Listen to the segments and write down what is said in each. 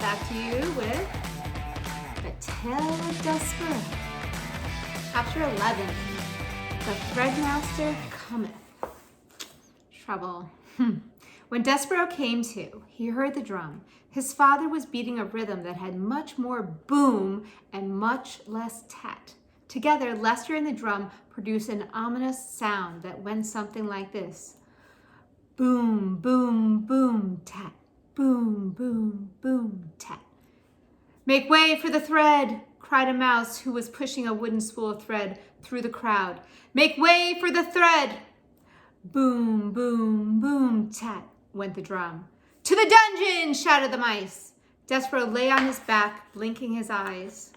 back to you with the Tale of Despereaux. Chapter 11, The Threadmaster Cometh. Trouble. When Despereaux came to, he heard the drum. His father was beating a rhythm that had much more boom and much less tat. Together, Lester and the drum produced an ominous sound that went something like this. Boom, boom, boom, tat. Boom, boom, boom, tat. Make way for the thread, cried a mouse who was pushing a wooden spool of thread through the crowd. Make way for the thread. Boom, boom, boom, tat, went the drum. To the dungeon, shouted the mice. Despereaux lay on his back, blinking his eyes.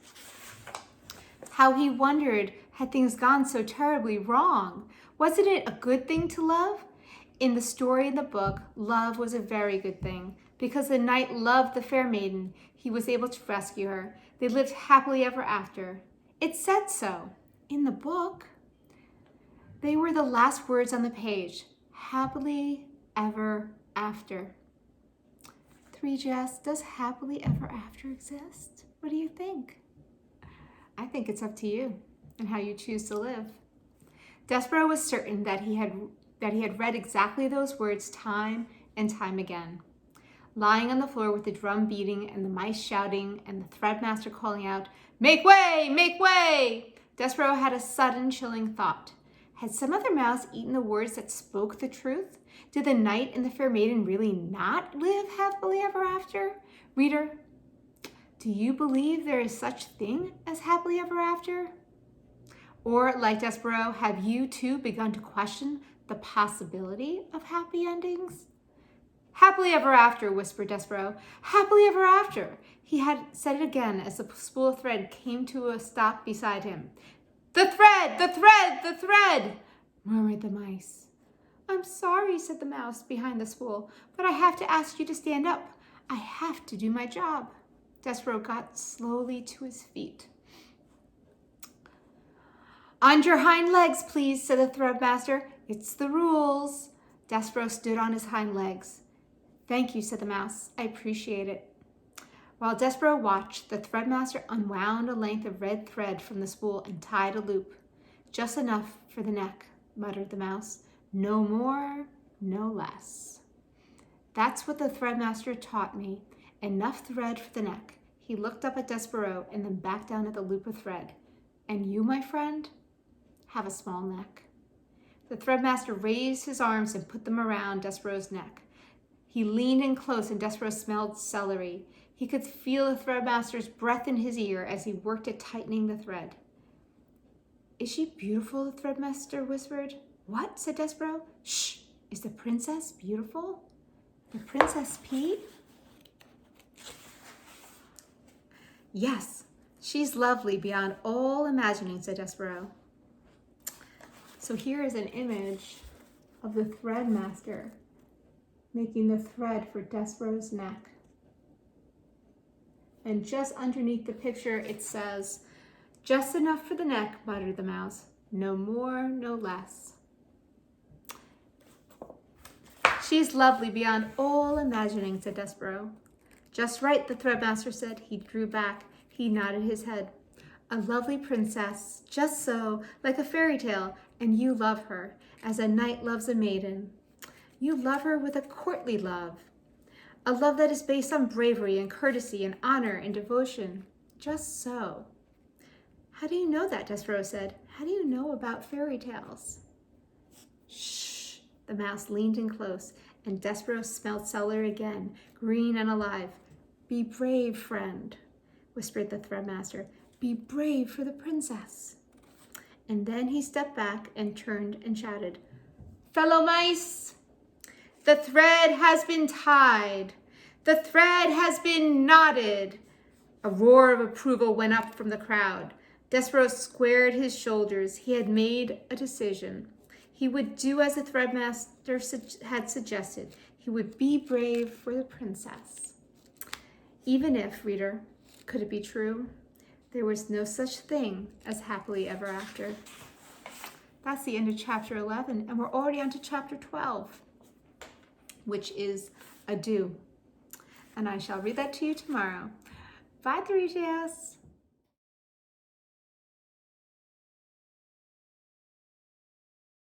How he wondered, had things gone so terribly wrong? Wasn't it a good thing to love? In the story in the book, love was a very good thing. Because the knight loved the fair maiden, he was able to rescue her. They lived happily ever after. It said so in the book. They were the last words on the page. Happily ever after. 3Jess, does happily ever after exist? What do you think? I think it's up to you and how you choose to live. Despereaux was certain that he had read exactly those words time and time again. Lying on the floor with the drum beating and the mice shouting and the threadmaster calling out, Make way! Make way! Despereaux had a sudden chilling thought. Had some other mouse eaten the words that spoke the truth? Did the knight and the fair maiden really not live happily ever after? Reader, do you believe there is such thing as happily ever after? Or, like Despereaux, have you too begun to question the possibility of happy endings? Happily ever after, whispered Despereaux. Happily ever after. He had said it again as the spool of thread came to a stop beside him. The thread! The thread! The thread! Murmured the mice. I'm sorry, said the mouse behind the spool, but I have to ask you to stand up. I have to do my job. Despereaux got slowly to his feet. On your hind legs, please, said the threadmaster. It's the rules. Despereaux stood on his hind legs. Thank you, said the mouse. I appreciate it. While Despereaux watched, the threadmaster unwound a length of red thread from the spool and tied a loop. Just enough for the neck, muttered the mouse. No more, no less. That's what the threadmaster taught me. Enough thread for the neck. He looked up at Despereaux and then back down at the loop of thread. And you, my friend, have a small neck. The threadmaster raised his arms and put them around Despereaux's neck. He leaned in close and Despereaux smelled celery. He could feel the threadmaster's breath in his ear as he worked at tightening the thread. Is she beautiful? The threadmaster whispered. What? Said Despereaux. Shh! Is the princess beautiful? The Princess P? Yes, she's lovely beyond all imagining, said Despereaux. So here is an image of the threadmaster making the thread for Despereaux's neck. And just underneath the picture, it says, just enough for the neck, muttered the mouse. No more, no less. She's lovely beyond all imagining, said Despereaux. Just right, the threadmaster said. He drew back. He nodded his head. A lovely princess, just so, like a fairy tale, and you love her, as a knight loves a maiden. You love her with a courtly love, a love that is based on bravery and courtesy and honor and devotion. Just so. How do you know that? Despereaux said. How do you know about fairy tales? Shh. The mouse leaned in close, and Despereaux smelled celery again, green and alive. Be brave, friend, whispered the threadmaster. Be brave for the princess. And then he stepped back and turned and shouted, Fellow mice, the thread has been tied. The thread has been knotted. A roar of approval went up from the crowd. Despereaux squared his shoulders. He had made a decision. He would do as the threadmaster had suggested. He would be brave for the princess. Even if, reader, could it be true? There was no such thing as happily ever after. That's the end of chapter 11, and we're already on to chapter 12, which is adieu. and I shall read that to you tomorrow. Bye, 3GS.